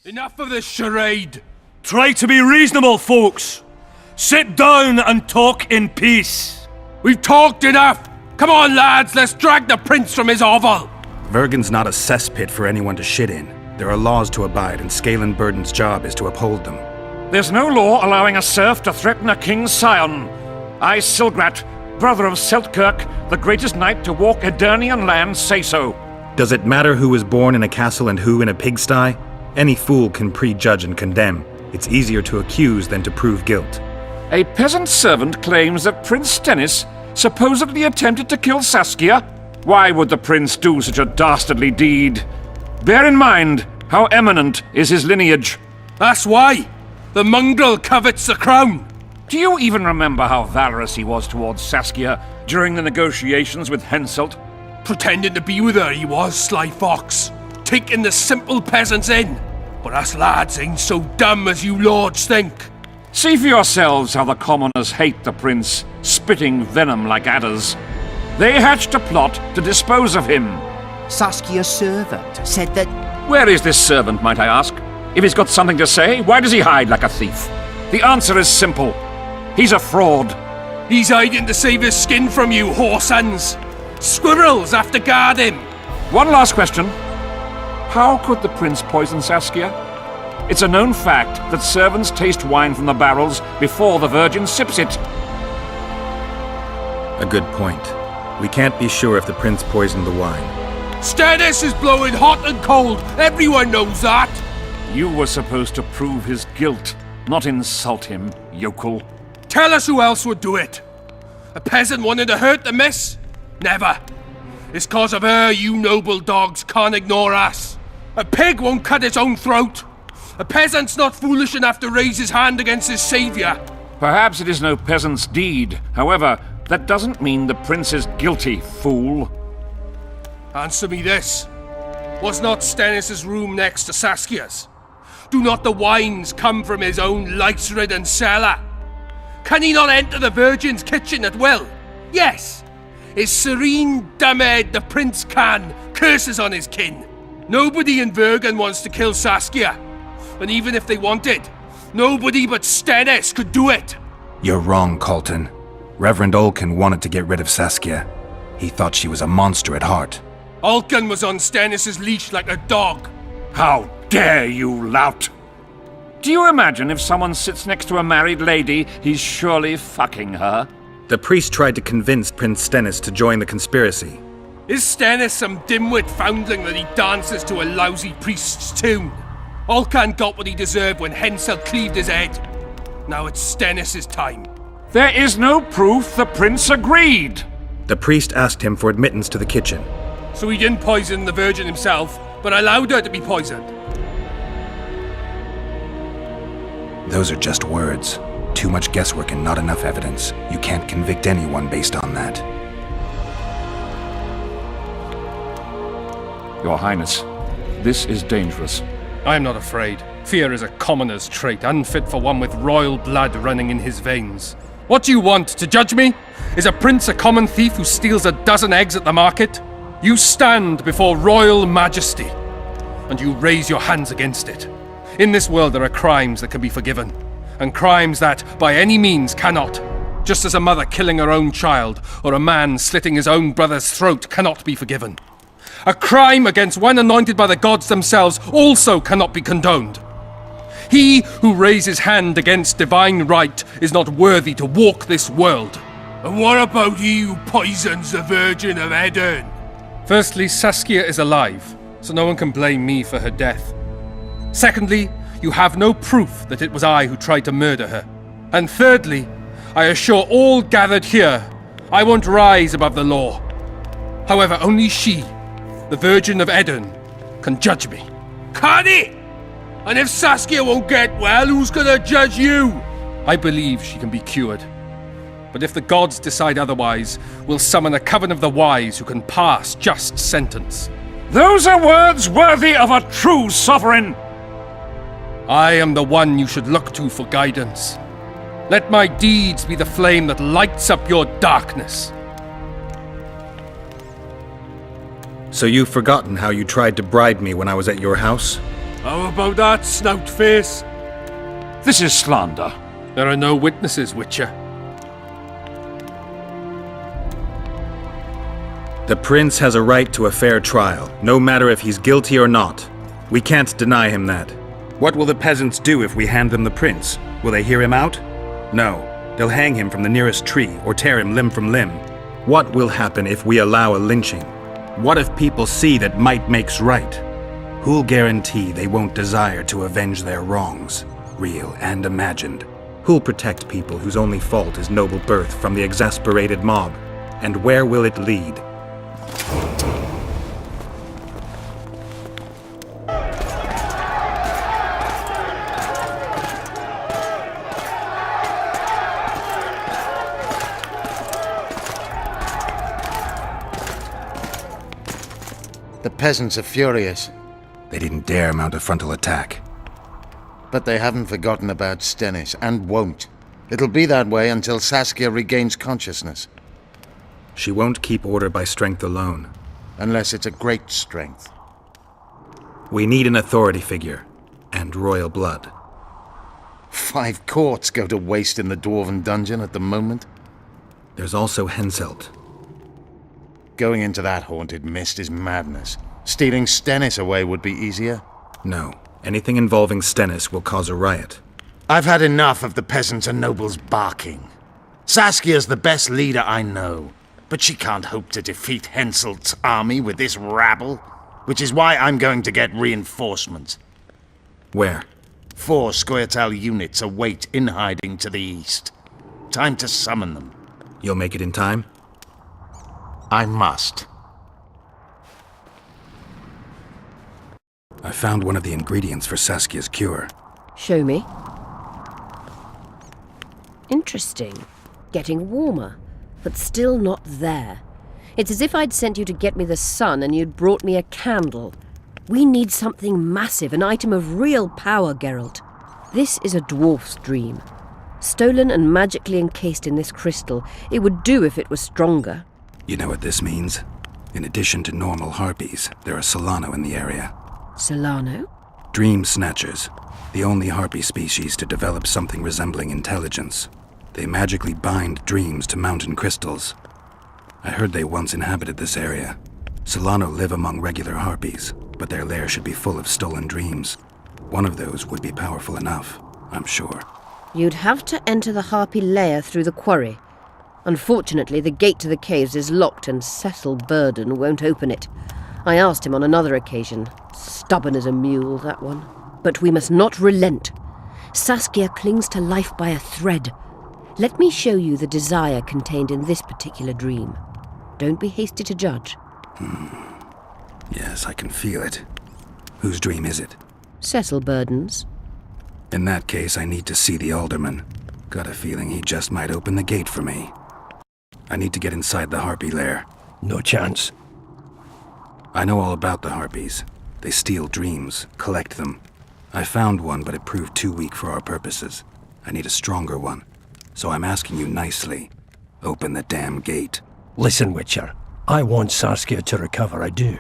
Enough of this charade! Try to be reasonable, folks! Sit down and talk in peace! We've talked enough! Come on, lads, let's drag the prince from his hovel! Vergen's not a cesspit for anyone to shit in. There are laws to abide, and Scalan Burden's job is to uphold them. There's no law allowing a serf to threaten a king's scion. I, Silgrat, brother of Seltkirk, the greatest knight to walk Edirnian land, say so. Does it matter who was born in a castle and who in a pigsty? Any fool can prejudge and condemn. It's easier to accuse than to prove guilt. A peasant servant claims that Prince Stennis supposedly attempted to kill Saskia. Why would the prince do such a dastardly deed? Bear in mind how eminent is his lineage. That's why! The mongrel covets the crown! Do you even remember how valorous he was towards Saskia during the negotiations with Henselt? Pretending to be with her he was, sly fox. Taking the simple peasants in. But us lads ain't so dumb as you lords think. See for yourselves how the commoners hate the prince, spitting venom like adders. They hatched a plot to dispose of him. Saskia's servant said that... Where is this servant, might I ask? If he's got something to say, why does he hide like a thief? The answer is simple. He's a fraud. He's hiding to save his skin from you, whoresons. Squirrels have to guard him. One last question. How could the prince poison Saskia? It's a known fact that servants taste wine from the barrels before the virgin sips it. A good point. We can't be sure if the prince poisoned the wine. Stennis is blowing hot and cold. Everyone knows that. You were supposed to prove his guilt, not insult him, yokel. Tell us who else would do it. A peasant wanting to hurt the miss? Never. It's cause of her you noble dogs can't ignore us. A pig won't cut its own throat. A peasant's not foolish enough to raise his hand against his savior. Perhaps it is no peasant's deed. However, that doesn't mean the prince is guilty, fool. Answer me this. Was not Stennis' room next to Saskia's? Do not the wines come from his own lice-ridden cellar? Can he not enter the Virgin's kitchen at will? Yes. His serene dumbhead the prince can, curses on his kin. Nobody in Vergen wants to kill Saskia. And even if they wanted, nobody but Stennis could do it. You're wrong, Colton. Reverend Olkin wanted to get rid of Saskia. He thought she was a monster at heart. Olkin was on Stennis' leash like a dog. How dare you, lout! Do you imagine if someone sits next to a married lady, he's surely fucking her? The priest tried to convince Prince Stennis to join the conspiracy. Is Stennis some dimwit foundling that he dances to a lousy priest's tune? Olcan got what he deserved when Henselt cleaved his head. Now it's Stennis' time. There is no proof the prince agreed. The priest asked him for admittance to the kitchen. So he didn't poison the Virgin himself, but allowed her to be poisoned. Those are just words. Too much guesswork and not enough evidence. You can't convict anyone based on that. Your Highness, this is dangerous. I am not afraid. Fear is a commoner's trait, unfit for one with royal blood running in his veins. What do you want, to judge me? Is a prince a common thief who steals a dozen eggs at the market? You stand before royal majesty, and you raise your hands against it. In this world there are crimes that can be forgiven, and crimes that, by any means, cannot. Just as a mother killing her own child, or a man slitting his own brother's throat cannot be forgiven. A crime against one anointed by the gods themselves also cannot be condoned. He who raises hand against divine right is not worthy to walk this world. And what about he who poisons the Virgin of Edirn? Firstly, Saskia is alive, so no one can blame me for her death. Secondly, you have no proof that it was I who tried to murder her. And thirdly, I assure all gathered here, I won't rise above the law. However, only she, the Virgin of Edirn, can judge me. Can he? And if Saskia won't get well, who's gonna judge you? I believe she can be cured. But if the gods decide otherwise, we'll summon a coven of the wise who can pass just sentence. Those are words worthy of a true sovereign! I am the one you should look to for guidance. Let my deeds be the flame that lights up your darkness. So you've forgotten how you tried to bribe me when I was at your house? How about that, snout face? This is slander. There are no witnesses, Witcher. The prince has a right to a fair trial, no matter if he's guilty or not. We can't deny him that. What will the peasants do if we hand them the prince? Will they hear him out? No. They'll hang him from the nearest tree or tear him limb from limb. What will happen if we allow a lynching? What if people see that might makes right? Who'll guarantee they won't desire to avenge their wrongs, real and imagined? Who'll protect people whose only fault is noble birth from the exasperated mob? And where will it lead? The peasants are furious, They didn't dare mount a frontal attack. but they haven't forgotten about Stennis, and won't. It'll be that way until Saskia regains consciousness, She won't keep order by strength alone. unless it's a great strength. We need an authority figure, and royal blood. 5 courts go to waste in the Dwarven dungeon at the moment. There's also Henselt. Going into that haunted mist is madness. Stealing Stennis away would be easier. No, anything involving Stennis will cause a riot. I've had enough of the peasants and nobles barking. Saskia's the best leader I know, but she can't hope to defeat Henselt's army with this rabble, which is why I'm going to get reinforcements. Where? 4 Scoia'tael units await in hiding to the east. Time to summon them. You'll make it in time? I must. I found one of the ingredients for Saskia's cure. Show me. Interesting. Getting warmer, but still not there. It's as if I'd sent you to get me the sun and you'd brought me a candle. We need something massive, an item of real power, Geralt. This is a dwarf's dream. Stolen and magically encased in this crystal, it would do if it were stronger. You know what this means? In addition to normal harpies, there are Solano in the area. Solano? Dream Snatchers, the only harpy species to develop something resembling intelligence. They magically bind dreams to mountain crystals. I heard they once inhabited this area. Solano live among regular harpies, but their lair should be full of stolen dreams. One of those would be powerful enough, I'm sure. You'd have to enter the harpy lair through the quarry. Unfortunately, the gate to the caves is locked and Cecil Burden won't open it. I asked him on another occasion. Stubborn as a mule, that one. But we must not relent. Saskia clings to life by a thread. Let me show you the desire contained in this particular dream. Don't be hasty to judge. Yes, I can feel it. Whose dream is it? Cecil Burden's. In that case, I need to see the alderman. Got a feeling he just might open the gate for me. I need to get inside the harpy lair. No chance. I know all about the harpies. They steal dreams, collect them. I found one, but it proved too weak for our purposes. I need a stronger one. So I'm asking you nicely, open the damn gate. Listen, Witcher. I want Saskia to recover, I do.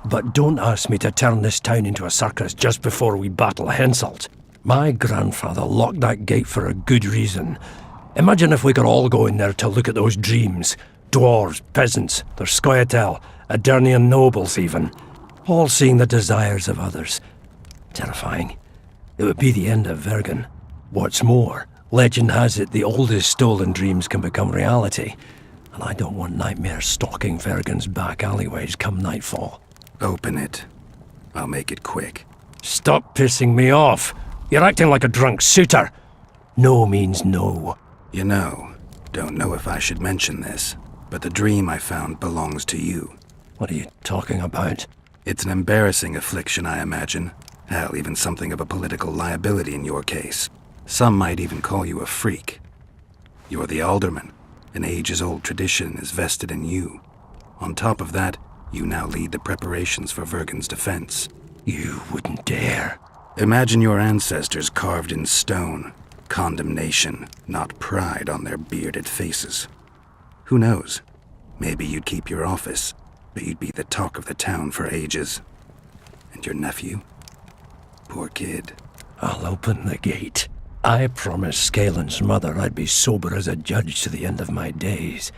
But don't ask me to turn this town into a circus just before we battle Henselt. My grandfather locked that gate for a good reason. Imagine if we could all go in there to look at those dreams. Dwarves, peasants, their Scoia'tael, Adernian nobles even. All seeing the desires of others. Terrifying. It would be the end of Vergen. What's more, legend has it the oldest stolen dreams can become reality. And I don't want nightmares stalking Vergen's back alleyways come nightfall. Open it. I'll make it quick. Stop pissing me off. You're acting like a drunk suitor. No means no. You know, don't know if I should mention this, but the dream I found belongs to you. What are you talking about? It's an embarrassing affliction, I imagine. Hell, even something of a political liability in your case. Some might even call you a freak. You're the alderman. An ages-old tradition is vested in you. On top of that, you now lead the preparations for Vergen's defense. You wouldn't dare. Imagine your ancestors carved in stone. Condemnation, not pride on their bearded faces. Who knows? Maybe you'd keep your office, but you'd be the talk of the town for ages. And your nephew? Poor kid. I'll open the gate. I promised Scalen's mother I'd be sober as a judge to the end of my days,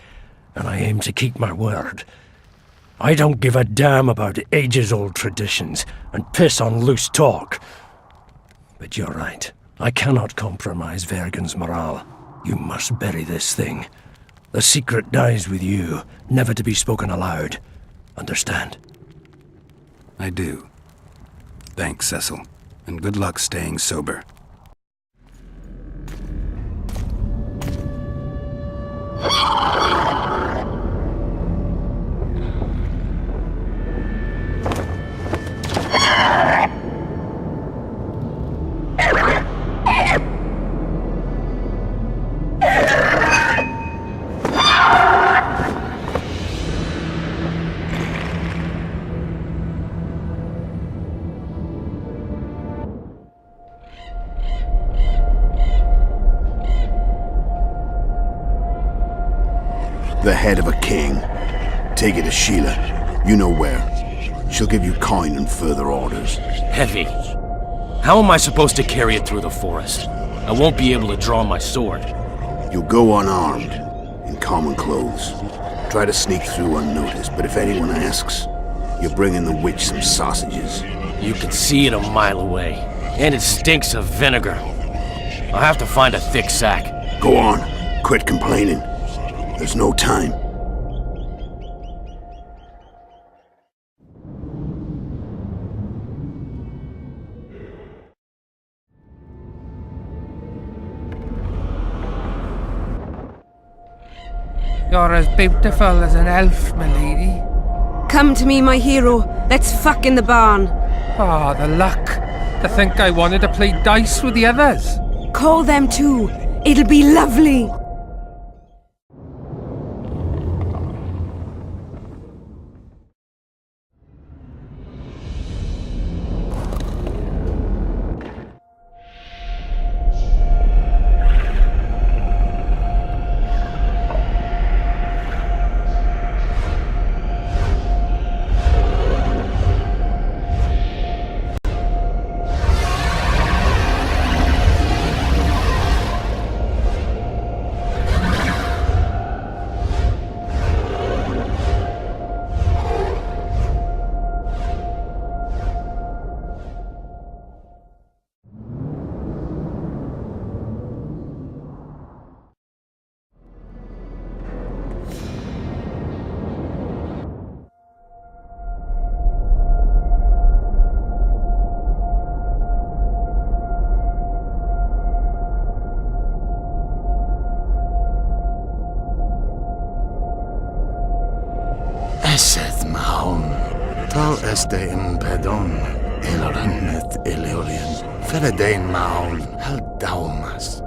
and I aim to keep my word. I don't give a damn about ages-old traditions and piss on loose talk. But you're right. I cannot compromise Vergen's morale. You must bury this thing. The secret dies with you, never to be spoken aloud. Understand? I do. Thanks, Cecil. And good luck staying sober. The head of a king. Take it to Sheila. You know where. She'll give you coin and further orders. Heavy. How am I supposed to carry it through the forest? I won't be able to draw my sword. You'll go unarmed, in common clothes. Try to sneak through unnoticed, but if anyone asks, you're bringing the witch some sausages. You can see it a mile away, and it stinks of vinegar. I'll have to find a thick sack. Go on. Quit complaining. There's no time. You're as beautiful as an elf, my lady. Come to me, my hero. Let's fuck in the barn. Ah, the luck. To think I wanted to play dice with the others. Call them too. It'll be lovely. Eseth Mahon, tal este in pedon, Eloran et Eleorian, Feredain Mahon, hal daumas.